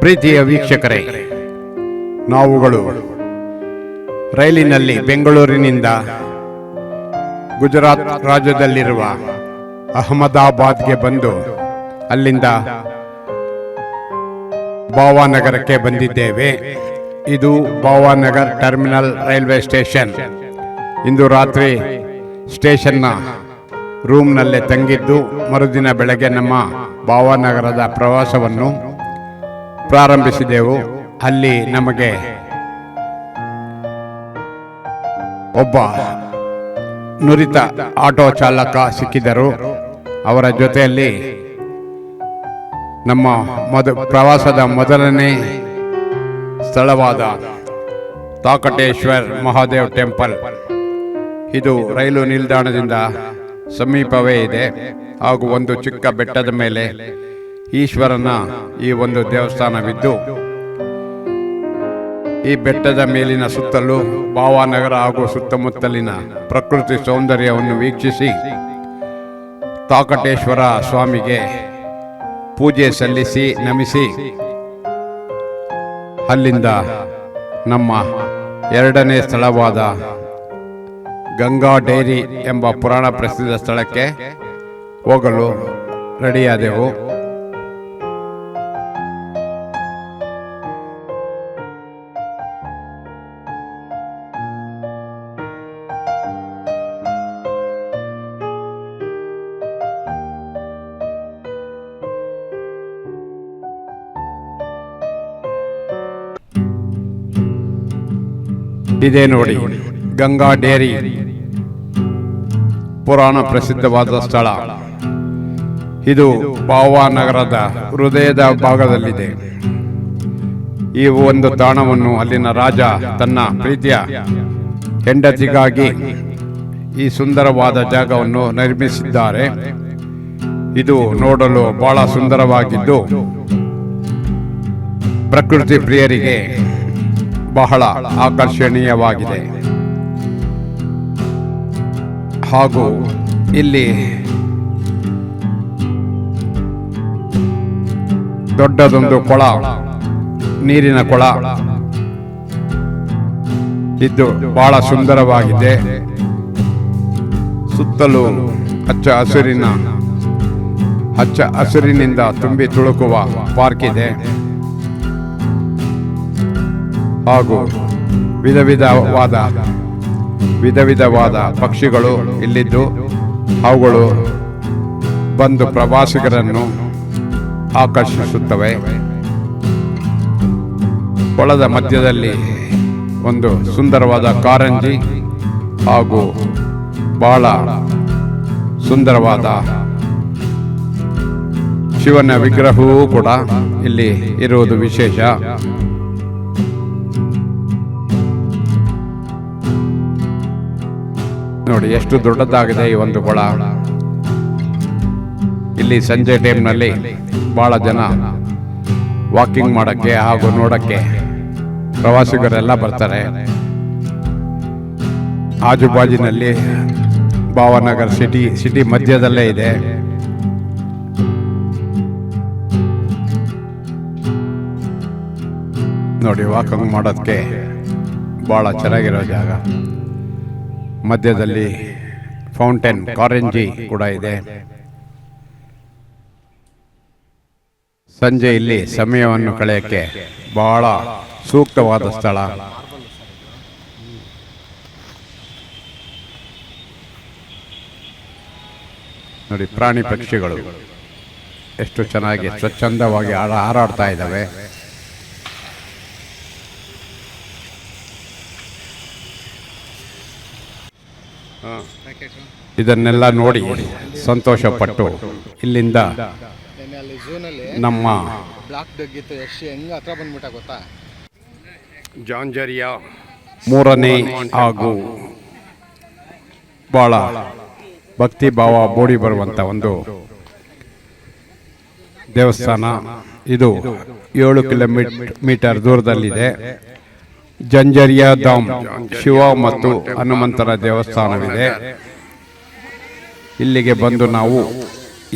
ಪ್ರೀತಿಯ ವೀಕ್ಷಕರೇ, ನಾವುಗಳು ರೈಲಿನಲ್ಲಿ ಬೆಂಗಳೂರಿನಿಂದ ಗುಜರಾತ್ ರಾಜ್ಯದಲ್ಲಿರುವ ಅಹಮದಾಬಾದ್ಗೆ ಬಂದು ಅಲ್ಲಿಂದ ಭಾವನಗರಕ್ಕೆ ಬಂದಿದ್ದೇವೆ. ಇದು ಭಾವನಗರ್ ಟರ್ಮಿನಲ್ ರೈಲ್ವೆ ಸ್ಟೇಷನ್. ಇಂದು ರಾತ್ರಿ ಸ್ಟೇಷನ್ನ ರೂಮ್ನಲ್ಲೇ ತಂಗಿದ್ದು ಮರುದಿನ ಬೆಳಗ್ಗೆ ನಮ್ಮ ಭಾವನಗರದ ಪ್ರವಾಸವನ್ನು ಪ್ರಾರಂಭಿಸಿದೆವು. ಅಲ್ಲಿ ನಮಗೆ ಒಬ್ಬ ನುರಿತ ಆಟೋ ಚಾಲಕ ಸಿಕ್ಕಿದರು. ಅವರ ಜೊತೆಯಲ್ಲಿ ನಮ್ಮ ಪ್ರವಾಸದ ಮೊದಲನೇ ಸ್ಥಳವಾದ ತಾಕಟೇಶ್ವರ್ ಮಹಾದೇವ್ ಟೆಂಪಲ್, ಇದು ರೈಲು ನಿಲ್ದಾಣದಿಂದ ಸಮೀಪವೇ ಇದೆ ಹಾಗೂ ಒಂದು ಚಿಕ್ಕ ಬೆಟ್ಟದ ಮೇಲೆ ಈಶ್ವರನ ಈ ಒಂದು ದೇವಸ್ಥಾನವಿದ್ದು, ಈ ಬೆಟ್ಟದ ಮೇಲಿನ ಸುತ್ತಲೂ ಭಾವನಗರ ಹಾಗೂ ಸುತ್ತಮುತ್ತಲಿನ ಪ್ರಕೃತಿ ಸೌಂದರ್ಯವನ್ನು ವೀಕ್ಷಿಸಿ ತಾಕಟೇಶ್ವರ ಸ್ವಾಮಿಗೆ ಪೂಜೆ ಸಲ್ಲಿಸಿ ನಮಿಸಿ ಅಲ್ಲಿಂದ ನಮ್ಮ ಎರಡನೇ ಸ್ಥಳವಾದ ಗಂಗಾ ಡೈರಿ ಎಂಬ ಪುರಾಣ ಪ್ರಸಿದ್ಧ ಸ್ಥಳಕ್ಕೆ ಹೋಗಲು ರೆಡಿಯಾದೆವು. ಇದೇ ನೋಡಿ ಗಂಗಾ ಡೇರಿ, ಪುರಾಣ ಪ್ರಸಿದ್ಧವಾದ ಸ್ಥಳ. ಇದು ಭಾವನಗರದ ಹೃದಯದ ಭಾಗದಲ್ಲಿದೆ. ಈ ಒಂದು ತಾಣವನ್ನು ಅಲ್ಲಿನ ರಾಜ ತನ್ನ ಪ್ರೀತಿಯ ಹೆಂಡತಿಗಾಗಿ ಈ ಸುಂದರವಾದ ಜಾಗವನ್ನು ನಿರ್ಮಿಸಿದ್ದಾರೆ. ಇದು ನೋಡಲು ಬಹಳ ಸುಂದರವಾಗಿದ್ದು ಪ್ರಕೃತಿ ಪ್ರಿಯರಿಗೆ ಬಹಳ ಆಕರ್ಷಣೀಯವಾಗಿದೆ. ಹಾಗೂ ಇಲ್ಲಿ ದೊಡ್ಡದೊಂದು ಕೊಳ, ನೀರಿನ ಕೊಳ ಇದ್ದು ಬಹಳ ಸುಂದರವಾಗಿದೆ. ಸುತ್ತಲೂ ಹಚ್ಚ ಹಸಿರಿನಿಂದ ತುಂಬಿ ತುಳುಕುವ ಪಾರ್ಕ್ ಇದೆ. ಹಾಗೂ ವಿಧ ವಿಧವಾದ ಪಕ್ಷಿಗಳು ಇಲ್ಲಿದ್ದು ಅವುಗಳು ಬಂದು ಪ್ರವಾಸಿಗರನ್ನು ಆಕರ್ಷಿಸುತ್ತವೆ. ಕೊಳದ ಮಧ್ಯದಲ್ಲಿ ಒಂದು ಸುಂದರವಾದ ಕಾರಂಜಿ ಹಾಗೂ ಬಹಳ ಸುಂದರವಾದ ಶಿವನ ವಿಗ್ರಹವೂ ಕೂಡ ಇಲ್ಲಿ ಇರುವುದು ವಿಶೇಷ. ನೋಡಿ ಎಷ್ಟು ದೊಡ್ಡದಾಗಿದೆ ಈ ಒಂದು ಕೊಳ. ಇಲ್ಲಿ ಸಂಜೆ ಟೈಮ್ನಲ್ಲಿ ಬಹಳ ಜನ ವಾಕಿಂಗ್ ಮಾಡಕ್ಕೆ ಹಾಗೂ ನೋಡಕ್ಕೆ ಪ್ರವಾಸಿಗರೆಲ್ಲ ಬರ್ತಾರೆ. ಆಜುಬಾಜಿನಲ್ಲಿ ಭಾವನಗರ್ ಸಿಟಿ ಮಧ್ಯದಲ್ಲೇ ಇದೆ. ನೋಡಿ ವಾಕಿಂಗ್ ಮಾಡೋದಕ್ಕೆ ಬಹಳ ಚೆನ್ನಾಗಿರೋ ಜಾಗ. ಮಧ್ಯದಲ್ಲಿ ಫೌಂಟೇನ್ ಕಾರಂಜಿ ಕೂಡ ಇದೆ. ಸಂಜೆ ಇಲ್ಲಿ ಸಮಯವನ್ನು ಕಳೆಯಕ್ಕೆ ಬಹಳ ಸೂಕ್ತವಾದ ಸ್ಥಳ. ನೋಡಿ ಪ್ರಾಣಿ ಪಕ್ಷಿಗಳು ಎಷ್ಟು ಚೆನ್ನಾಗಿ ಸ್ವಚ್ಛಂದವಾಗಿ ಹಾರಾಡ್ತಾ ಇದ್ದಾವೆ. ಇದನ್ನೆಲ್ಲ ನೋಡಿ ಸಂತೋಷಪಟ್ಟು ಇಲ್ಲಿಂದ ನಮ್ಮ ಜಾಂಜರಿಯ ಮೂರನೇ ಹಾಗೂ ಬಹಳ ಭಕ್ತಿ ಭಾವ ಮೂಡಿ ಬರುವಂತ ಒಂದು ದೇವಸ್ಥಾನ. ಇದು 7 ಕಿಲೋಮೀಟರ್ ದೂರದಲ್ಲಿದೆ. ಜಂಜರಿಯಾ ಧಾಮ್, ಶಿವ ಮತ್ತು ಹನುಮಂತರ ದೇವಸ್ಥಾನವಿದೆ. ಇಲ್ಲಿಗೆ ಬಂದು ನಾವು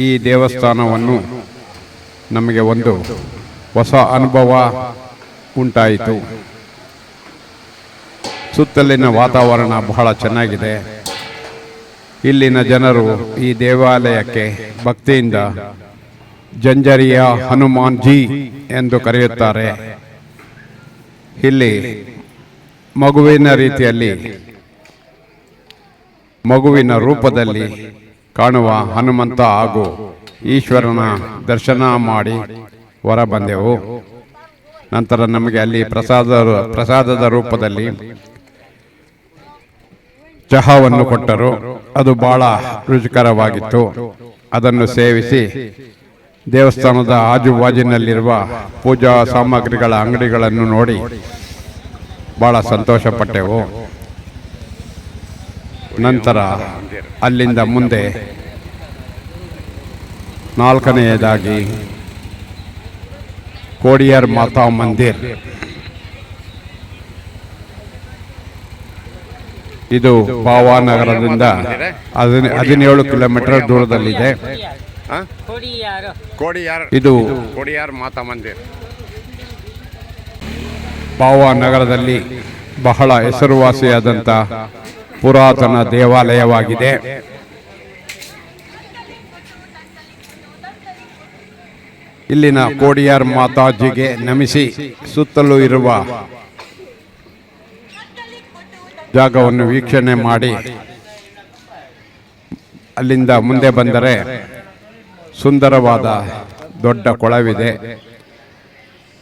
ಈ ದೇವಸ್ಥಾನವನ್ನು ನಮಗೆ ಒಂದು ಹೊಸ ಅನುಭವ ಉಂಟಾಯಿತು. ಸುತ್ತಲಿನ ವಾತಾವರಣ ಬಹಳ ಚೆನ್ನಾಗಿದೆ. ಇಲ್ಲಿನ ಜನರು ಈ ದೇವಾಲಯಕ್ಕೆ ಭಕ್ತಿಯಿಂದ ಜಂಜರಿಯ ಹನುಮಾನ್ ಜಿ ಎಂದು ಕರೆಯುತ್ತಾರೆ. ಇಲ್ಲಿ ಮಗುವಿನ ರೀತಿಯಲ್ಲಿ, ಮಗುವಿನ ರೂಪದಲ್ಲಿ ಕಾಣುವ ಹನುಮಂತ ಹಾಗೂ ಈಶ್ವರನ ದರ್ಶನ ಮಾಡಿ ಹೊರ ಬಂದೆವು. ನಂತರ ನಮಗೆ ಅಲ್ಲಿ ಪ್ರಸಾದದ ರೂಪದಲ್ಲಿ ಚಹಾವನ್ನು ಕೊಟ್ಟರು. ಅದು ಬಹಳ ರುಚಿಕರವಾಗಿತ್ತು. ಅದನ್ನು ಸೇವಿಸಿ ದೇವಸ್ಥಾನದ ಆಜುಬಾಜಿನಲ್ಲಿರುವ ಪೂಜಾ ಸಾಮಗ್ರಿಗಳ ಅಂಗಡಿಗಳನ್ನು ನೋಡಿ ಬಹಳ ಸಂತೋಷಪಟ್ಟೆವು. ನಂತರ ಅಲ್ಲಿಂದ ಮುಂದೆ ನಾಲ್ಕನೆಯದಾಗಿ ಕೋಡಿಯರ್ ಮಾತಾ ಮಂದಿರ್. ಇದು ಭಾವಾನಗರದಿಂದ 17 ಕಿಲೋಮೀಟರ್ ದೂರದಲ್ಲಿದೆ. ಇದು ಕೋಡಿಯಾರ್ ಮಾತಾ ಮಂದಿರ್ ಭಾವಾನಗರದಲ್ಲಿ ಬಹಳ ಹೆಸರುವಾಸಿಯಾದಂಥ ಪುರಾತನ ದೇವಾಲಯವಾಗಿದೆ. ಇಲ್ಲಿನ ಕೋಡಿಯಾರ್ ಮಾತಾಜಿಗೆ ನಮಿಸಿ ಸುತ್ತಲೂ ಇರುವ ಜಾಗವನ್ನು ವೀಕ್ಷಣೆ ಮಾಡಿ ಅಲ್ಲಿಂದ ಮುಂದೆ ಬಂದರೆ ಸುಂದರವಾದ ದೊಡ್ಡ ಕೊಳವಿದೆ.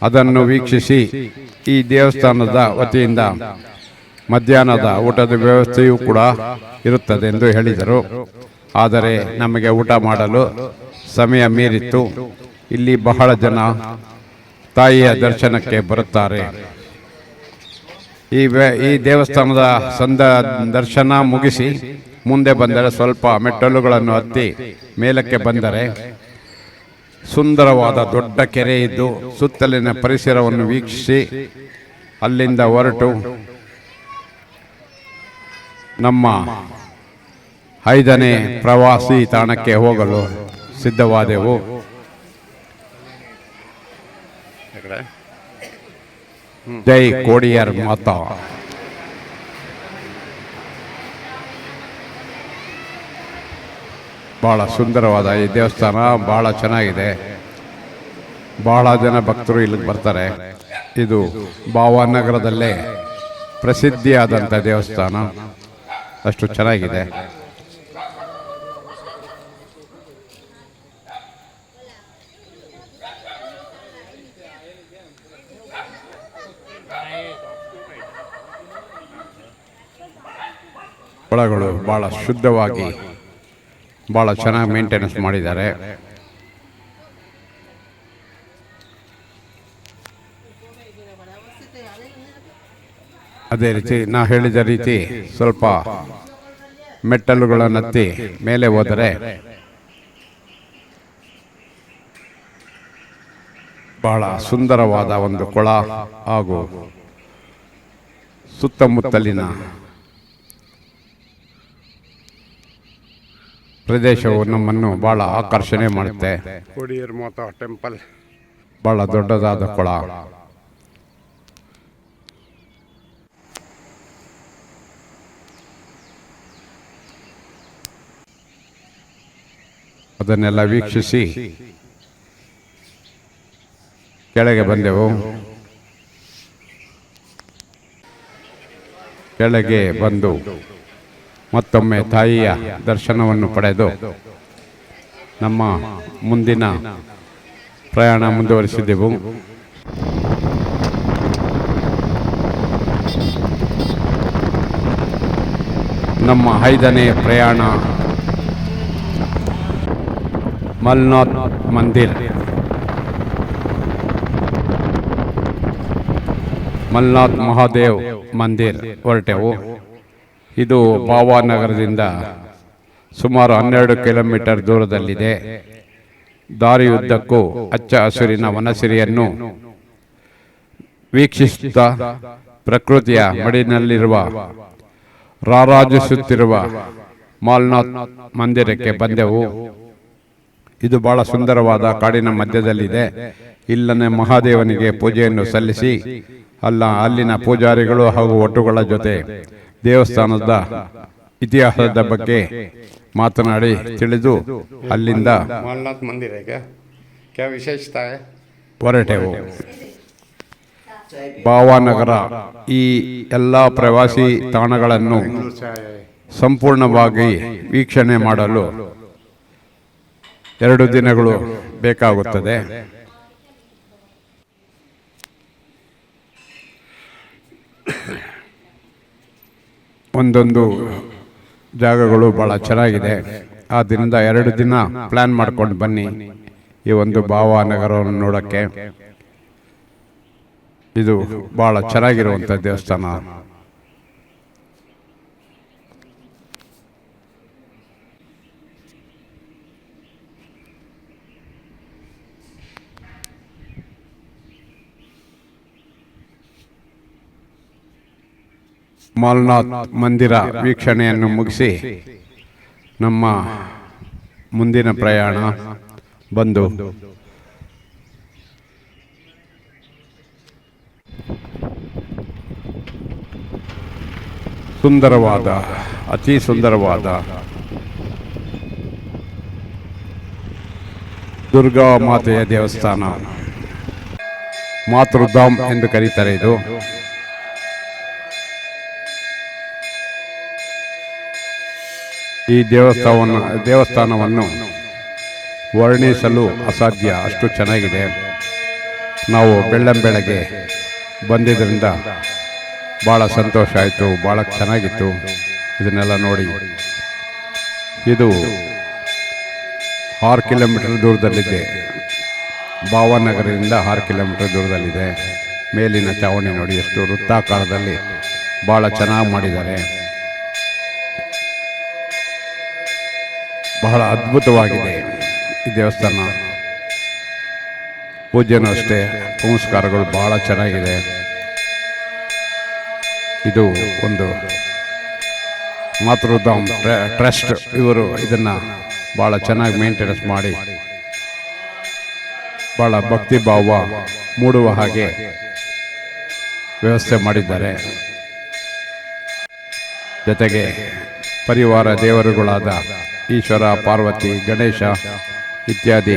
ಅದನ್ನು ವೀಕ್ಷಿಸಿ ಈ ದೇವಸ್ಥಾನದ ವತಿಯಿಂದ ಮಧ್ಯಾಹ್ನದ ಊಟದ ವ್ಯವಸ್ಥೆಯೂ ಕೂಡ ಇರುತ್ತದೆ ಎಂದು ಹೇಳಿದರು. ಆದರೆ ನಮಗೆ ಊಟ ಮಾಡಲು ಸಮಯ ಮೀರಿತ್ತು. ಇಲ್ಲಿ ಬಹಳ ಜನ ತಾಯಿಯ ದರ್ಶನಕ್ಕೆ ಬರುತ್ತಾರೆ. ಈ ದೇವಸ್ಥಾನದ ದರ್ಶನ ಮುಗಿಸಿ ಮುಂದೆ ಬಂದರೆ ಸ್ವಲ್ಪ ಮೆಟ್ಟಲುಗಳನ್ನು ಹತ್ತಿ ಮೇಲಕ್ಕೆ ಬಂದರೆ ಸುಂದರವಾದ ದೊಡ್ಡ ಕೆರೆ ಇದ್ದು ಸುತ್ತಲಿನ ಪರಿಸರವನ್ನು ವೀಕ್ಷಿಸಿ ಅಲ್ಲಿಂದ ಹೊರಟು ನಮ್ಮ 5ನೇ ಪ್ರವಾಸಿ ತಾಣಕ್ಕೆ ಹೋಗಲು ಸಿದ್ಧವಾದೆವು. ಜೈ ಕೋಡಿಯರ್ ಮಾತಾ. ಬಹಳ ಸುಂದರವಾದ ಈ ದೇವಸ್ಥಾನ, ಬಹಳ ಚೆನ್ನಾಗಿದೆ. ಬಹಳ ಜನ ಭಕ್ತರು ಇಲ್ಲಿಗೆ ಬರ್ತಾರೆ. ಇದು ಭಾವನಗರದಲ್ಲೇ ಪ್ರಸಿದ್ಧಿಯಾದಂಥ ದೇವಸ್ಥಾನ, ಅಷ್ಟು ಚೆನ್ನಾಗಿದೆ. ಕೊಳಗಳು ಭಾಳ ಶುದ್ಧವಾಗಿ ಭಾಳ ಚೆನ್ನಾಗಿ ಮೇಂಟೆನೆನ್ಸ್ ಮಾಡಿದ್ದಾರೆ. ಅದೇ ರೀತಿ ನಾ ಹೇಳಿದ ರೀತಿ ಸ್ವಲ್ಪ ಮೆಟ್ಟಲುಗಳನ್ನು ಹತ್ತಿ ಮೇಲೆ ಹೋದರೆ ಬಹಳ ಸುಂದರವಾದ ಒಂದು ಕೊಳ ಹಾಗೂ ಸುತ್ತಮುತ್ತಲಿನ ಪ್ರದೇಶವು ನಮ್ಮನ್ನು ಬಹಳ ಆಕರ್ಷಣೆ ಮಾಡುತ್ತೆ. ಕೋಡಿಯರ್ ಮಾತಾ ಟೆಂಪಲ್ ಬಹಳ ದೊಡ್ಡದಾದ ಕೊಳ. ಅದನ್ನೆಲ್ಲ ವೀಕ್ಷಿಸಿ ಕೆಳಗೆ ಬಂದೆವು. ಕೆಳಗೆ ಬಂದು ಮತ್ತೊಮ್ಮೆ ತಾಯಿಯ ದರ್ಶನವನ್ನು ಪಡೆದು ನಮ್ಮ ಮುಂದಿನ ಪ್ರಯಾಣ ಮುಂದುವರಿಸಿದೆವು. ನಮ್ಮ 5ನೇ ಪ್ರಯಾಣ ಮಲ್ನಾಥ್ ಮಂದಿರ್. ಮಲ್ನಾಥ್ ಮಹಾದೇವ್ ಮಂದಿರ್ ಹೊರಟೆವು. ಇದು ಭಾವಾನಗರದಿಂದ ಸುಮಾರು 12 ಕಿಲೋಮೀಟರ್ ದೂರದಲ್ಲಿದೆ. ದಾರಿಯುದ್ದಕ್ಕೂ ಹಚ್ಚ ಹಸುರಿನ ವನಸಿರಿಯನ್ನು ವೀಕ್ಷಿಸುತ್ತಾ ಪ್ರಕೃತಿಯ ಮಡಿನಲ್ಲಿರುವ ರಾರಾಜಿಸುತ್ತಿರುವ ಮಲ್ನಾಥ್ ಮಂದಿರಕ್ಕೆ ಬಂದೆವು. ಇದು ಬಹಳ ಸುಂದರವಾದ ಕಾಡಿನ ಮಧ್ಯದಲ್ಲಿದೆ. ಇಲ್ಲನೇ ಮಹಾದೇವನಿಗೆ ಪೂಜೆಯನ್ನು ಸಲ್ಲಿಸಿ ಅಲ್ಲಿನ ಪೂಜಾರಿಗಳು ಹಾಗೂ ಒಟ್ಟುಗಳ ಜೊತೆ ದೇವಸ್ಥಾನದ ಇತಿಹಾಸದ ಬಗ್ಗೆ ಮಾತನಾಡಿ ತಿಳಿದು ಅಲ್ಲಿಂದ मालनाथ मंदिर है क्या विशेषता है? ಹೊರಟೆವು. ಭಾವನಗರ ಈ ಎಲ್ಲ ಪ್ರವಾಸಿ ತಾಣಗಳನ್ನು ಸಂಪೂರ್ಣವಾಗಿ ವೀಕ್ಷಣೆ ಮಾಡಲು 2 ದಿನಗಳು ಬೇಕಾಗುತ್ತದೆ. ಒಂದೊಂದು ಜಾಗಗಳು ಬಹಳ ಚೆನ್ನಾಗಿದೆ. ಆದ್ದರಿಂದ 2 ದಿನ ಪ್ಲಾನ್ ಮಾಡ್ಕೊಂಡು ಬನ್ನಿ ಈ ಒಂದು ಭಾವನಗರವನ್ನು ನೋಡೋಕ್ಕೆ. ಇದು ಬಹಳ ಚೆನ್ನಾಗಿರುವಂಥ ದೇವಸ್ಥಾನ. ಮಾಲ್ನಾಥ್ ಮಂದಿರ ವೀಕ್ಷಣೆಯನ್ನು ಮುಗಿಸಿ ನಮ್ಮ ಮುಂದಿನ ಪ್ರಯಾಣ ಬಂದು ಸುಂದರವಾದ ಅತಿ ಸುಂದರವಾದ ದುರ್ಗಾ ಮಾತೆಯ ದೇವಸ್ಥಾನ, ಮಾತೃಧಾಮ್ ಎಂದು ಕರೀತಾರೆ. ಇದು ಈ ದೇವಸ್ಥಾನವನ್ನು ವರ್ಣಿಸಲು ಅಸಾಧ್ಯ, ಅಷ್ಟು ಚೆನ್ನಾಗಿದೆ. ನಾವು ಬೆಳ್ಳಂಬೆಳಗ್ಗೆ ಬಂದಿದ್ದರಿಂದ ಭಾಳ ಸಂತೋಷ ಆಯಿತು, ಭಾಳ ಚೆನ್ನಾಗಿತ್ತು ಇದನ್ನೆಲ್ಲ ನೋಡಿ. ಇದು 6 ಕಿಲೋಮೀಟರ್ ದೂರದಲ್ಲಿದೆ, ಭಾವನಗರದಿಂದ 6 ಕಿಲೋಮೀಟರ್ ದೂರದಲ್ಲಿದೆ. ಮೇಲಿನ ಚಾವಣಿ ನೋಡಿ ಎಷ್ಟು ವೃತ್ತಾಕಾರದಲ್ಲಿ ಭಾಳ ಚೆನ್ನಾಗಿ ಮಾಡಿದ್ದಾರೆ. ಬಹಳ ಅದ್ಭುತವಾಗಿದೆ ಈ ದೇವಸ್ಥಾನ. ಪೂಜೆನೂ ಅಷ್ಟೇ, ಪುನಸ್ಕಾರಗಳು ಬಹಳ ಚೆನ್ನಾಗಿದೆ. ಇದು ಒಂದು ಮಾತೃಧಾಮ್ ಟ್ರಸ್ಟ್, ಇವರು ಇದನ್ನು ಭಾಳ ಚೆನ್ನಾಗಿ ಮೇಂಟೆನೆನ್ಸ್ ಮಾಡಿ ಭಾಳ ಭಕ್ತಿ ಭಾವ ಮೂಡುವ ಹಾಗೆ ವ್ಯವಸ್ಥೆ ಮಾಡಿದ್ದಾರೆ. ಜೊತೆಗೆ ಪರಿವಾರ ದೇವರುಗಳಾದ ಈಶ್ವರ, ಪಾರ್ವತಿ, ಗಣೇಶ ಇತ್ಯಾದಿ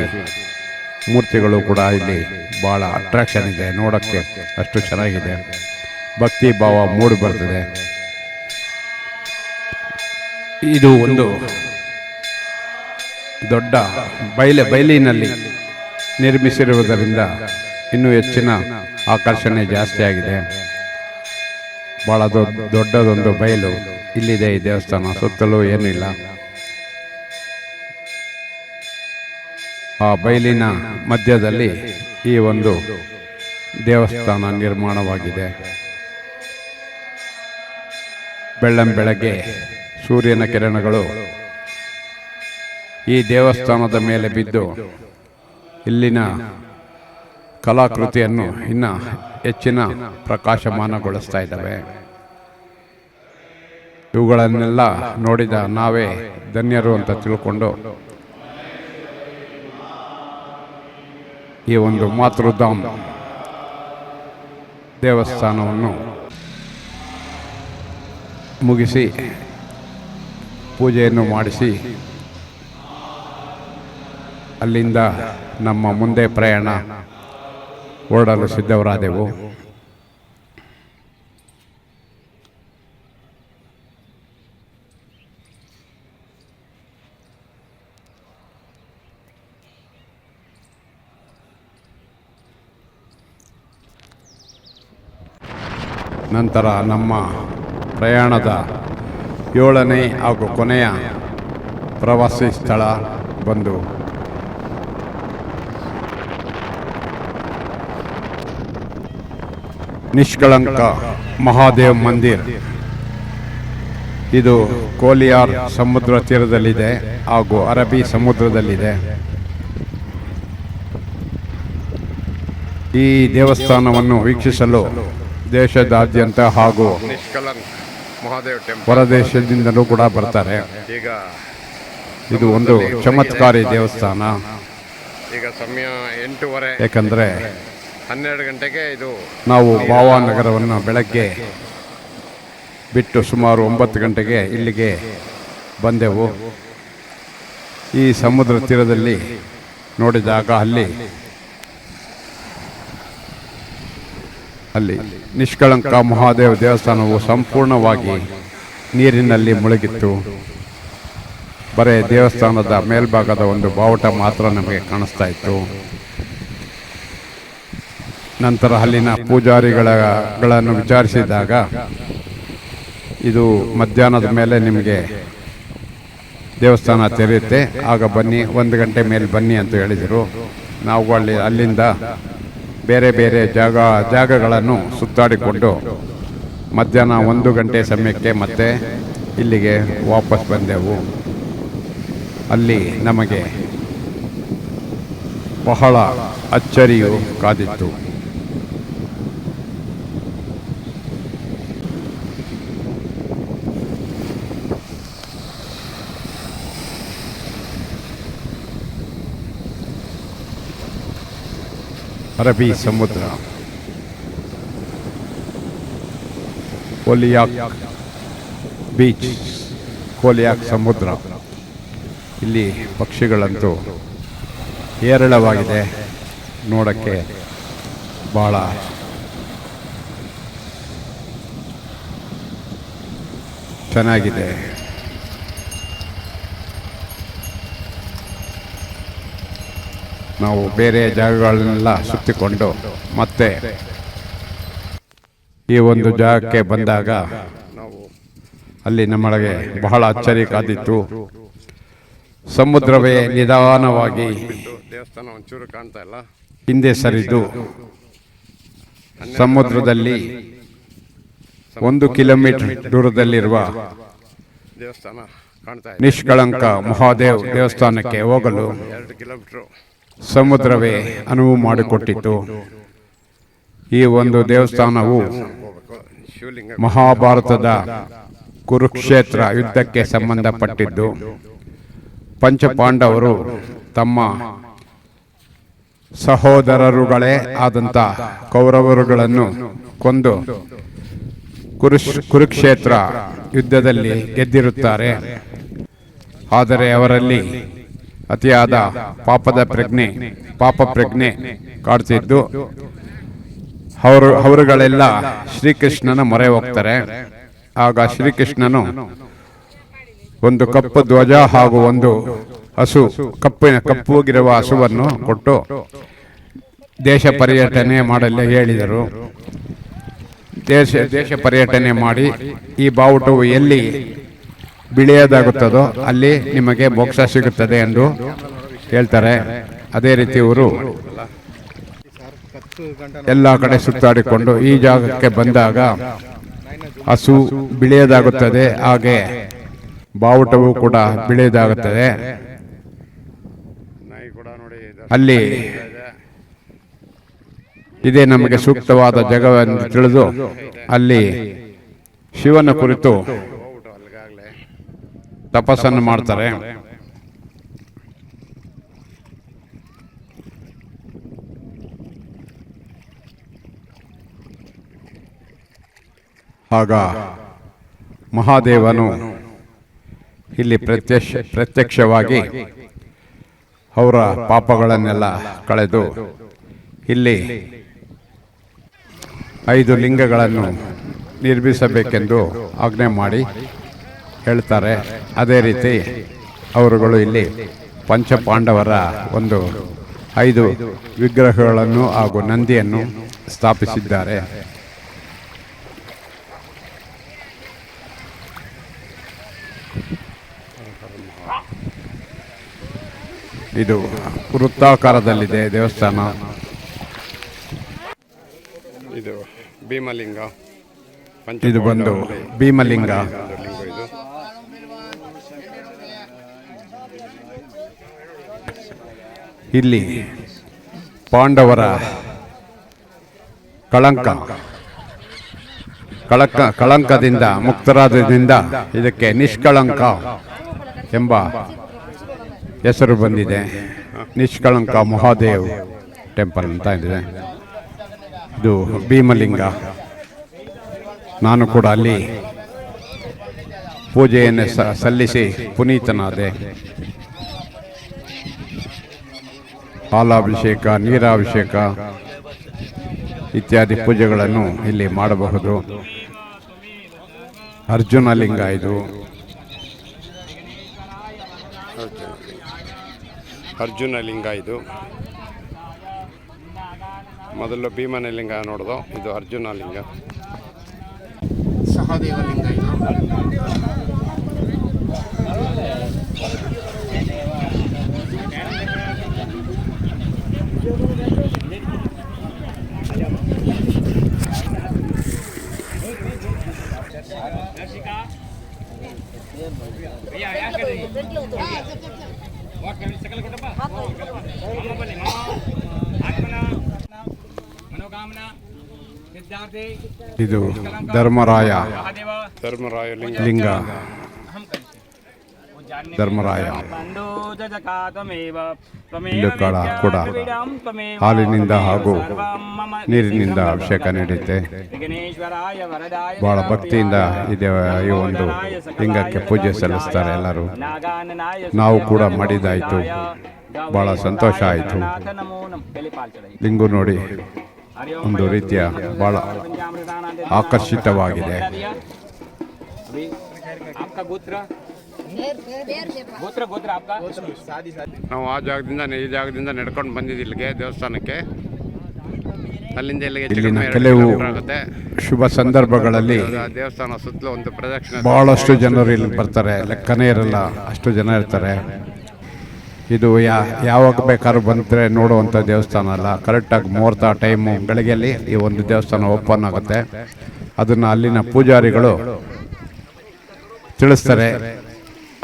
ಮೂರ್ತಿಗಳು ಕೂಡ ಇಲ್ಲಿ ಭಾಳ ಅಟ್ರಾಕ್ಷನ್ ಇದೆ. ನೋಡೋಕ್ಕೆ ಅಷ್ಟು ಚೆನ್ನಾಗಿದೆ, ಭಕ್ತಿ ಭಾವ ಮೂಡಿ ಬರ್ತದೆ. ಇದು ಒಂದು ದೊಡ್ಡ ಬಯಲಿನಲ್ಲಿ ನಿರ್ಮಿಸಿರುವುದರಿಂದ ಇನ್ನೂ ಹೆಚ್ಚಿನ ಆಕರ್ಷಣೆ ಜಾಸ್ತಿ ಆಗಿದೆ. ಭಾಳ ದೊಡ್ಡದೊಂದು ಬಯಲು ಇಲ್ಲಿದೆ ಈ ದೇವಸ್ಥಾನ. ಸುತ್ತಲೂ ಏನೂ ಇಲ್ಲ. ಆ ಬಯಲಿನ ಮಧ್ಯದಲ್ಲಿ ಈ ಒಂದು ದೇವಸ್ಥಾನ ನಿರ್ಮಾಣವಾಗಿದೆ. ಬೆಳ್ಳಂಬೆಳಗ್ಗೆ ಸೂರ್ಯನ ಕಿರಣಗಳು ಈ ದೇವಸ್ಥಾನದ ಮೇಲೆ ಬಿದ್ದು ಇಲ್ಲಿನ ಕಲಾಕೃತಿಯನ್ನು ಇನ್ನು ಹೆಚ್ಚಿನ ಪ್ರಕಾಶಮಾನಗೊಳಿಸ್ತಾ ಇದ್ದಾವೆ. ಇವುಗಳನ್ನೆಲ್ಲ ನೋಡಿದ ನಾವೇ ಧನ್ಯರು ಅಂತ ತಿಳ್ಕೊಂಡು ಈ ಒಂದು ಮಾತೃಧಾಮ್ ದೇವಸ್ಥಾನವನ್ನು ಮುಗಿಸಿ ಪೂಜೆಯನ್ನು ಮಾಡಿಸಿ ಅಲ್ಲಿಂದ ನಮ್ಮ ಮುಂದೆ ಪ್ರಯಾಣ ಹೊರಡಲು ಸಿದ್ಧವರಾದೆವು. ನಂತರ ನಮ್ಮ ಪ್ರಯಾಣದ 7ನೇ ಹಾಗೂ ಕೊನೆಯ ಪ್ರವಾಸಿ ಸ್ಥಳ ಬಂದು ನಿಷ್ಕಳಂಕ ಮಹಾದೇವ್ ಮಂದಿರ್. ಇದು ಕೋಲಿಯಾರ್ ಸಮುದ್ರ ತೀರದಲ್ಲಿದೆ ಹಾಗೂ ಅರಬ್ಬಿ ಸಮುದ್ರದಲ್ಲಿದೆ. ಈ ದೇವಸ್ಥಾನವನ್ನು ವೀಕ್ಷಿಸಲು ದೇಶದಾದ್ಯಂತ ಹಾಗೂ ಹೊರದೇಶದಿಂದಲೂ ಕೂಡ ಬರ್ತಾರೆ. ಇದು ಒಂದು ಚಮತ್ಕಾರಿ ದೇವಸ್ಥಾನ. ಈಗ ಸಮಯ 8:30. ಏಕೆಂದರೆ 12 ಗಂಟೆಗೆ ಇದು ನಾವು ಭಾವನಗರವನ್ನು ಬೆಳಗ್ಗೆ ಬಿಟ್ಟು ಸುಮಾರು 9 ಗಂಟೆಗೆ ಇಲ್ಲಿಗೆ ಬಂದೆವು. ಈ ಸಮುದ್ರ ತೀರದಲ್ಲಿ ನೋಡಿದಾಗ ಅಲ್ಲಿ ನಿಷ್ಕಳಂಕ ಮಹಾದೇವ ದೇವಸ್ಥಾನವು ಸಂಪೂರ್ಣವಾಗಿ ನೀರಿನಲ್ಲಿ ಮುಳುಗಿತ್ತು. ಬರೇ ದೇವಸ್ಥಾನದ ಮೇಲ್ಭಾಗದ ಒಂದು ಬಾವುಟ ಮಾತ್ರ ನಮಗೆ ಕಾಣಿಸ್ತಾ ಇತ್ತು. ನಂತರ ಅಲ್ಲಿನ ಪೂಜಾರಿಗಳನ್ನು ವಿಚಾರಿಸಿದಾಗ ಇದು ಮಧ್ಯಾಹ್ನದ ಮೇಲೆ ನಿಮಗೆ ದೇವಸ್ಥಾನ ತೆರೆಯುತ್ತೆ, ಆಗ ಬನ್ನಿ, 1 ಗಂಟೆ ಮೇಲೆ ಬನ್ನಿ ಅಂತ ಹೇಳಿದರು. ನಾವು ಅಲ್ಲಿಂದ ಬೇರೆ ಬೇರೆ ಜಾಗಗಳನ್ನು ಸುತ್ತಾಡಿಕೊಂಡು ಮಧ್ಯಾಹ್ನ 1 ಗಂಟೆ ಸಮಯಕ್ಕೆ ಮತ್ತೆ ಇಲ್ಲಿಗೆ ವಾಪಸ್ ಬಂದೆವು. ಅಲ್ಲಿ ನಮಗೆ ಬಹಳ ಅಚ್ಚರಿಯು ಕಾದಿತ್ತು. ಅರಬ್ಬಿ ಸಮುದ್ರ, ಕೋಲಿಯಾಕ್ ಬೀಚ್, ಕೋಲಿಯಾಕ್ ಸಮುದ್ರ. ಇಲ್ಲಿ ಪಕ್ಷಿಗಳಂತೂ ಹೇರಳವಾಗಿದೆ. ನೋಡೋಕ್ಕೆ ಭಾಳ ಚೆನ್ನಾಗಿದೆ. ನಾವು ಬೇರೆ ಜಾಗಗಳನ್ನೆಲ್ಲ ಸುತ್ತಿಕೊಂಡು ಮತ್ತೆ ಈ ಒಂದು ಜಾಗಕ್ಕೆ ಬಂದಾಗ ನಾವು ಅಲ್ಲಿ ನಮಗೆ ಬಹಳ ಅಚ್ಚರಿ ಕಾದಿತ್ತು. ಸಮುದ್ರವೇ ನಿಧಾನವಾಗಿ ದೇವಸ್ಥಾನ ಒಂಚೂರು ಕಾಣ್ತಾ ಇಲ್ಲ. ಹಿಂದೆ ಸರಿದು ಸಮುದ್ರದಲ್ಲಿ 1 ಕಿಲೋಮೀಟರ್ ದೂರದಲ್ಲಿರುವ ದೇವಸ್ಥಾನ ಕಾಣ್ತಾ ಇದೆ. ನಿಷ್ಕಳಂಕ ಮಹಾದೇವ್ ದೇವಸ್ಥಾನಕ್ಕೆ ಹೋಗಲು 2 ಕಿಲೋಮೀಟ್ರು ಸಮುದ್ರವೇ ಅನುವು ಮಾಡಿಕೊಟ್ಟಿತು. ಈ ಒಂದು ದೇವಸ್ಥಾನವು ಹೋಗ್ಬೇಕು. ಶಿವಲಿಂಗ ಮಹಾಭಾರತದ ಕುರುಕ್ಷೇತ್ರ ಯುದ್ಧಕ್ಕೆ ಸಂಬಂಧಪಟ್ಟಿದ್ದು. ಪಂಚಪಾಂಡವರು ತಮ್ಮ ಸಹೋದರರುಗಳೇ ಆದಂಥ ಕೌರವರುಗಳನ್ನು ಕೊಂದು ಕುರುಕ್ಷೇತ್ರ ಯುದ್ಧದಲ್ಲಿ ಗೆದ್ದಿರುತ್ತಾರೆ. ಆದರೆ ಅವರಲ್ಲಿ ಅತಿಯಾದ ಪಾಪ ಪ್ರಜ್ಞೆ ಕಾಡ್ತಿದ್ದು ಅವರುಗಳೆಲ್ಲ ಶ್ರೀಕೃಷ್ಣನ ಮೊರೆ ಹೋಗ್ತಾರೆ. ಆಗ ಶ್ರೀಕೃಷ್ಣನು ಒಂದು ಕಪ್ಪು ಧ್ವಜ ಹಾಗೂ ಒಂದು ಹಸು, ಕಪ್ಪುಗಿರುವ ಹಸುವನ್ನು ಕೊಟ್ಟು ದೇಶ ಪರ್ಯಟನೆ ಮಾಡಲು ಹೇಳಿದರು. ದೇಶ ಪರ್ಯಟನೆ ಮಾಡಿ ಈ ಬಾವುಟವು ಎಲ್ಲಿ ಬಿಳಿಯದಾಗುತ್ತದೋ ಅಲ್ಲಿ ನಿಮಗೆ ಮೋಕ್ಷ ಸಿಗುತ್ತದೆ ಎಂದು ಹೇಳ್ತಾರೆ. ಅದೇ ರೀತಿ ಇವರು ಎಲ್ಲ ಕಡೆ ಸುತ್ತಾಡಿಕೊಂಡು ಈ ಜಾಗಕ್ಕೆ ಬಂದಾಗ ಹಸು ಬಿಳಿಯದಾಗುತ್ತದೆ, ಹಾಗೆ ಬಾವುಟವು ಕೂಡ ಬಿಳಿಯದಾಗುತ್ತದೆ. ನಾಯಿ ಕೂಡ ನೋಡಿ ಅಲ್ಲಿ ಇದೇ ನಮಗೆ ಸೂಕ್ತವಾದ ಜಾಗವೆಂದು ತಿಳಿದು ಅಲ್ಲಿ ಶಿವನ ಕುರಿತು ಹೋಗ್ಬಿಟ್ಟು ಅಲ್ಲಿಗಾಗಲೇ ತಪಸ್ಸನ್ನು ಮಾಡ್ತಾರೆ. ಆಗ ಮಹಾದೇವನು ಇಲ್ಲಿ ಪ್ರತ್ಯಕ್ಷವಾಗಿ ಅವರ ಪಾಪಗಳನ್ನೆಲ್ಲ ಕಳೆದು ಇಲ್ಲಿ 5 ಲಿಂಗಗಳನ್ನು ನಿರ್ಮಿಸಬೇಕೆಂದು ಆಜ್ಞೆ ಮಾಡಿ ಹೇಳ್ತಾರೆ. ಅದೇ ರೀತಿ ಅವರುಗಳು ಇಲ್ಲಿ ಪಂಚಪಾಂಡವರ ಒಂದು 5 ವಿಗ್ರಹಗಳನ್ನು ಹಾಗೂ ನಂದಿಯನ್ನು ಸ್ಥಾಪಿಸಿದ್ದಾರೆ. ಇದು ವೃತ್ತಾಕಾರದಲ್ಲಿದೆ ದೇವಸ್ಥಾನ. ಇದು ಭೀಮಲಿಂಗ. ಇದು ಬಂದು ಭೀಮಲಿಂಗ. ಲಿಂಗ ಇದು. ಇಲ್ಲಿ ಪಾಂಡವರ ಕಳಂಕದಿಂದ ಮುಕ್ತರಾದ್ರಿಂದ ಇದಕ್ಕೆ ನಿಷ್ಕಳಂಕ ಎಂಬ ಹೆಸರು ಬಂದಿದೆ. ನಿಷ್ಕಳಂಕ ಮಹಾದೇವ್ ಟೆಂಪಲ್ ಅಂತ ಇದೆ. ಇದು ಭೀಮಲಿಂಗ. ನಾನು ಕೂಡ ಅಲ್ಲಿ ಪೂಜೆಯನ್ನು ಸಲ್ಲಿಸಿ ಪುನೀತನಾದೆ. ಹಾಲಾಭಿಷೇಕ, ನೀರಾಭಿಷೇಕ ಇತ್ಯಾದಿ ಪೂಜೆಗಳನ್ನು ಇಲ್ಲಿ ಮಾಡಬಹುದು. ಅರ್ಜುನ ಲಿಂಗ ಇದು. ಅರ್ಜುನ ಲಿಂಗ ಇದು. ಮೊದಲು ಭೀಮನ ಲಿಂಗ ನೋಡೋದು, ಇದು ಅರ್ಜುನ ಲಿಂಗ. ಸಹದೇವ ಲಿಂಗ ಇದು. ಇದು ಧರ್ಮರಾಯ ಲಿಂಗ. ಧರ್ಮರಾಯ ಇಲ್ಲೂ ಕೂಡ ಹಾಲಿನಿಂದ ಹಾಗೂ ನೀರಿನಿಂದ ಅಭಿಷೇಕ ನಡೆಯುತ್ತೆ. ಬಹಳ ಭಕ್ತಿಯಿಂದ ಈ ಒಂದು ಲಿಂಗಕ್ಕೆ ಪೂಜೆ ಸಲ್ಲಿಸ್ತಾರೆ ಎಲ್ಲರೂ. ನಾವು ಕೂಡ ಮಾಡಿದ್ದಾಯಿತು, ಬಹಳ ಸಂತೋಷ ಆಯಿತು. ಲಿಂಗು ನೋಡಿ ಒಂದು ರೀತಿಯ ಬಹಳ ಆಕರ್ಷಿತವಾಗಿದೆ. ನಾವು ಆ ಜಾಗದಿಂದ ಈ ಜಾಗದಿಂದ ನಡ್ಕೊಂಡು ಬಂದಿದ್ದು ಇಲ್ಲಿಗೆ ದೇವಸ್ಥಾನಕ್ಕೆ. ಅಲ್ಲಿಂದ ಇಲ್ಲಿನ ಕೆಲವು ಶುಭ ಸಂದರ್ಭಗಳಲ್ಲಿ ದೇವಸ್ಥಾನ ಸುತ್ತಲೂ ಒಂದು ಪ್ರದಕ್ಷಿಣೆ ಬಹಳಷ್ಟು ಜನರು ಇಲ್ಲಿ ಬರ್ತಾರೆ. ಲೆಕ್ಕನೇ ಇರಲ್ಲ, ಅಷ್ಟು ಜನ ಇರ್ತಾರೆ. ಇದು ಯಾವಾಗ ಬೇಕಾದ್ರೂ ಬಂದರೆ ನೋಡುವಂಥ ದೇವಸ್ಥಾನ ಅಲ್ಲ. ಕರೆಕ್ಟಾಗಿ ಮುಹೂರ್ತ ಟೈಮು ಬೆಳಗ್ಗೆಯಲ್ಲಿ ಈ ಒಂದು ದೇವಸ್ಥಾನ ಓಪನ್ ಆಗುತ್ತೆ. ಅದನ್ನು ಅಲ್ಲಿನ ಪೂಜಾರಿಗಳು ತಿಳಿಸ್ತಾರೆ,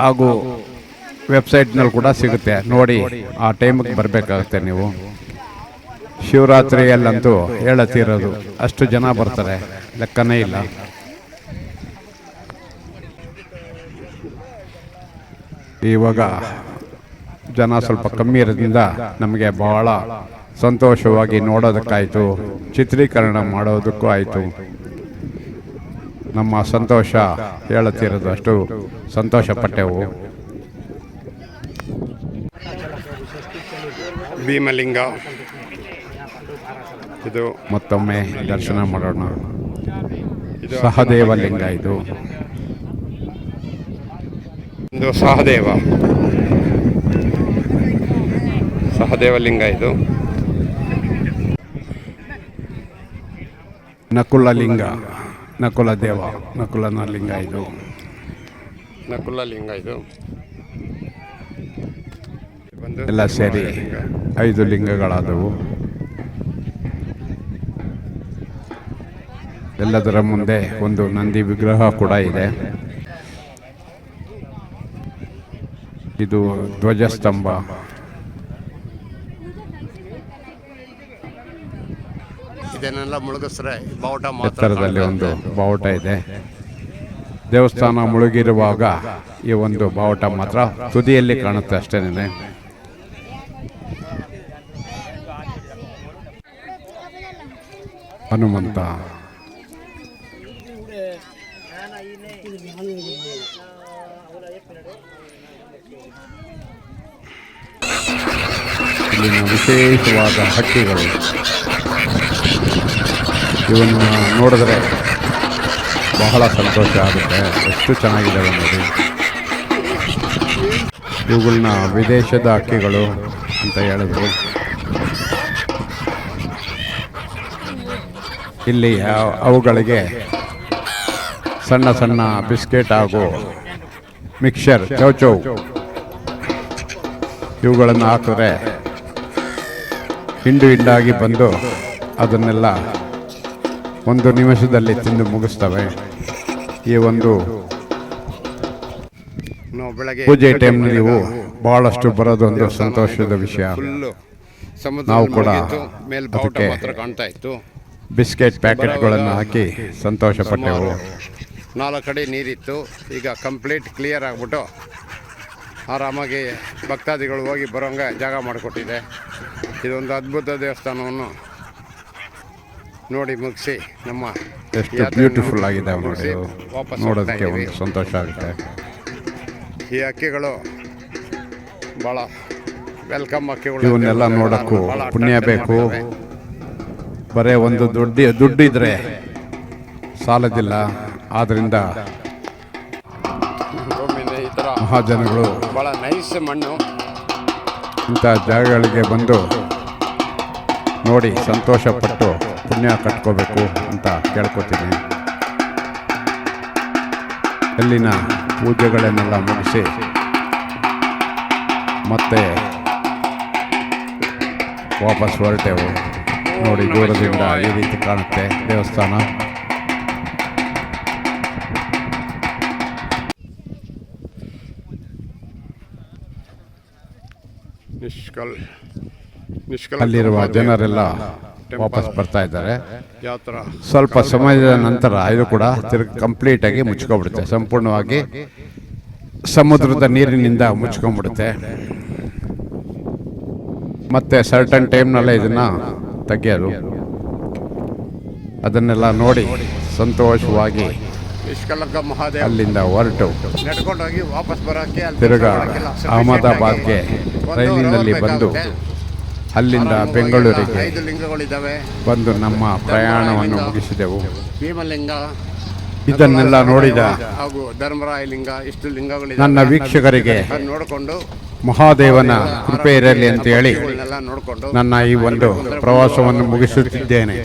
ಹಾಗೂ ವೆಬ್ಸೈಟ್ನಲ್ಲಿ ಕೂಡ ಸಿಗುತ್ತೆ. ನೋಡಿ ಆ ಟೈಮಿಗೆ ಬರಬೇಕಾಗುತ್ತೆ ನೀವು. ಶಿವರಾತ್ರಿಯಲ್ಲಂತೂ ಹೇಳತ್ತಿರೋದು ಅಷ್ಟು ಜನ ಬರ್ತಾರೆ, ಲೆಕ್ಕನೇ ಇಲ್ಲ. ಇವಾಗ ಜನ ಸ್ವಲ್ಪ ಕಮ್ಮಿ ಇರೋದ್ರಿಂದ ನಮಗೆ ಬಹಳ ಸಂತೋಷವಾಗಿ ನೋಡೋದಕ್ಕಾಯಿತು, ಚಿತ್ರೀಕರಣ ಮಾಡೋದಕ್ಕೂ ಆಯಿತು. ನಮ್ಮ ಸಂತೋಷ ಹೇಳುತ್ತಿರೋದು, ಅಷ್ಟು ಸಂತೋಷಪಟ್ಟೆವು. ಭೀಮಲಿಂಗ ಇದು ಮತ್ತೊಮ್ಮೆ ದರ್ಶನ ಮಾಡೋಣ. ಸಹದೇವ ಲಿಂಗ ಇದು. ಇದು ಸಹದೇವ ಲಿಂಗ ಇದು. ನಕುಲ ಲಿಂಗ, ನಕುಲನ ಲಿಂಗ ಇದು. ನಕುಲ ಲಿಂಗ ಇದು. ಎಲ್ಲ ಸೇರಿ 5 ಲಿಂಗಗಳಾದವು. ಎಲ್ಲದರ ಮುಂದೆ ಒಂದು ನಂದಿ ವಿಗ್ರಹ ಕೂಡ ಇದೆ. ಇದು ಧ್ವಜಸ್ತಂಭ. ಇದನ್ನೆಲ್ಲ ಮುಳುಗಿಸ್ರೆ ಬಾವುಟ ಮಾತ್ರ ಎತ್ತರದಲ್ಲಿ ಒಂದು ಬಾವುಟ ಇದೆ. ದೇವಸ್ಥಾನ ಮುಳುಗಿರುವಾಗ ಈ ಒಂದು ಬಾವುಟ ಮಾತ್ರ ತುದಿಯಲ್ಲಿ ಕಾಣುತ್ತೆ ಅಷ್ಟೇನೆ. ಹನುಮಂತ, ಇಲ್ಲಿನ ವಿಶೇಷವಾದ ಹಕ್ಕಿಗಳು, ಇವನ್ನು ನೋಡಿದ್ರೆ ಬಹಳ ಸಂತೋಷ ಆಗುತ್ತೆ. ಎಷ್ಟು ಚೆನ್ನಾಗಿದ್ದಾವೆ ನೋಡಿ. ಇವುಗಳನ್ನ ವಿದೇಶದ ಹಕ್ಕಿಗಳು ಅಂತ ಹೇಳಿದ್ರು. ಇಲ್ಲಿ ಅವುಗಳಿಗೆ ಸಣ್ಣ ಸಣ್ಣ ಬಿಸ್ಕೆಟ್ ಹಾಗೂ ಮಿಕ್ಸರ್, ಚೌಚೌ ಇವುಗಳನ್ನು ಹಾಕಿದ್ರೆ ಹಿಂಡಾಗಿ ಬಂದು ಅದನ್ನೆಲ್ಲ 1 ನಿಮಿಷದಲ್ಲಿ ತಿಂದು ಮುಗಿಸ್ತವೆ. ಈ ಒಂದು ಪೂಜೆ ಟೈಮ್ನಲ್ಲಿ ನೀವು ಬಹಳಷ್ಟು ಬರೋದೊಂದು ಸಂತೋಷದ ವಿಷಯ. ನಾವು ಕೂಡ ಅದಕ್ಕೆ ಕಾಣ್ತಾ ಇತ್ತು. ಬಿಸ್ಕೆಟ್ ಪ್ಯಾಕೆಟ್ಗಳನ್ನು ಹಾಕಿ ಸಂತೋಷಪಟ್ಟೆವು. 4 ಕಡೆ ನೀರಿತ್ತು. ಈಗ ಕಂಪ್ಲೀಟ್ ಕ್ಲಿಯರ್ ಆಗಿಬಿಟ್ಟು ಆರಾಮಾಗಿ ಭಕ್ತಾದಿಗಳು ಹೋಗಿ ಬರೋಂಗೆ ಜಾಗ ಮಾಡಿಕೊಟ್ಟಿದೆ. ಇದೊಂದು ಅದ್ಭುತ ದೇವಸ್ಥಾನವನ್ನು ನೋಡಿ ಮುಗಿಸಿ ನಮ್ಮ ಎಷ್ಟು ಯಾತ್ರೆಯನ್ನು ಬ್ಯೂಟಿಫುಲ್ ಆಗಿದೆ ನೋಡಿ ಮುಗಿಸಿ ವಾಪಸ್ ಹೋಗ್ತಾ ನೋಡೋದಕ್ಕೆ ಇದ್ದೀವಿ. ಒಂದು ಸಂತೋಷ ಆಗುತ್ತೆ. ಈ ಹಕ್ಕಿಗಳು ಭಾಳ ವೆಲ್ಕಮ್ ಹಕ್ಕಿಗಳು. ಇವನ್ನೆಲ್ಲ ನೋಡೋಕ್ಕೂ ಭಾಳ ಪುಣ್ಯ attraction ಬೇಕು. ಮಾಡ್ತವೆ. ಬರೇ ಒಂದು ದುಡ್ಡಿದ್ರೆ ಸಾಲದಿಲ್ಲ. ಆದ್ದರಿಂದ ಒಮ್ಮೆ ಈ ಥರ ಮಹಾಜನಗಳು ಭಾಳ ನೈಸ್ ಮಣ್ಣು. ಇಂಥ ಜಾಗಗಳಿಗೆ ಬಂದು ನೋಡಿ ಸಂತೋಷಪಟ್ಟು ಪುಣ್ಯ ಕಟ್ಕೋಬೇಕು ಅಂತ ಕೇಳ್ಕೊತೀನಿ. ಅಲ್ಲಿನ ಪೂಜೆಗಳನ್ನೆಲ್ಲ ಮುಗಿಸಿ ಮತ್ತೆ ವಾಪಸ್ ಹೊರಟೆವು. ನೋಡಿ ದೂರದಿಂದ ಈ ರೀತಿ ಕಾಣುತ್ತೆ ದೇವಸ್ಥಾನ. ನಿಷ್ಕಲ್ ಅಲ್ಲಿರುವ ಜನರೆಲ್ಲ ವಾಪಸ್ ಬರ್ತಾ ಇದ್ದಾರೆ. ಯಾವ ಥರ ಸ್ವಲ್ಪ ಸಮಯದ ನಂತರ ಇದು ಕೂಡ ಕಂಪ್ಲೀಟಾಗಿ ಮುಚ್ಕೊಂಡ್ಬಿಡುತ್ತೆ. ಸಂಪೂರ್ಣವಾಗಿ ಸಮುದ್ರದ ನೀರಿನಿಂದ ಮುಚ್ಕೊಂಡ್ಬಿಡುತ್ತೆ. ಮತ್ತೆ ಸರ್ಟನ್ ಟೈಮ್ನಲ್ಲೇ ಇದನ್ನು ತೆಗೆಯೋದು. ಅದನ್ನೆಲ್ಲ ನೋಡಿ ಸಂತೋಷವಾಗಿ ನಿಷ್ಕಲಂಕ ಮಹಾದೇವ ಅಲ್ಲಿಂದ ಹೊರಟು ನಡ್ಕೊಂಡೋಗಿ ವಾಪಸ್ ಬರೋಕ್ಕೆ ಅಲ್ಲಿ ತಿರುಗಾ ಬರೋಕ್ಕೆಲ್ಲ sufficient ಅಹಮದಾಬಾದ್ಗೆ ಆಗಿ ಒಂದು ಟ್ರೈನಿನಲ್ಲಿ hour ಬಂದು ಬೇಕಾಗುತ್ತೆ. ಅಲ್ಲಿಂದ ಆರಾಮವಾಗಿ ಬೆಂಗಳೂರಿಗೆ 5 ಲಿಂಗಗಳಿದ್ದಾವೆ. ಬಂದು ನಮ್ಮ ಪ್ರಯಾಣವನ್ನು ಮುಗಿಸಿದೆವು. ಭೀಮಲಿಂಗ ಇದನ್ನೆಲ್ಲ ನೋಡಿದ ಹಾಗೂ ಧರ್ಮರಾಯ ಲಿಂಗ ಇಷ್ಟು ಲಿಂಗಗಳಿದ್ದಾವೆ. ನನ್ನ ವೀಕ್ಷಕರಿಗೆ ಅದನ್ನ ನೋಡಿಕೊಂಡು ಮಹಾದೇವನ ಕೃಪೆ ಇರಲಿ ಅಂತ ಹೇಳಿ ನೋಡಿಕೊಂಡು ನನ್ನ ಈ ಒಂದು ಪ್ರವಾಸವನ್ನು ಮುಗಿಸುತ್ತಿದ್ದೇನೆ.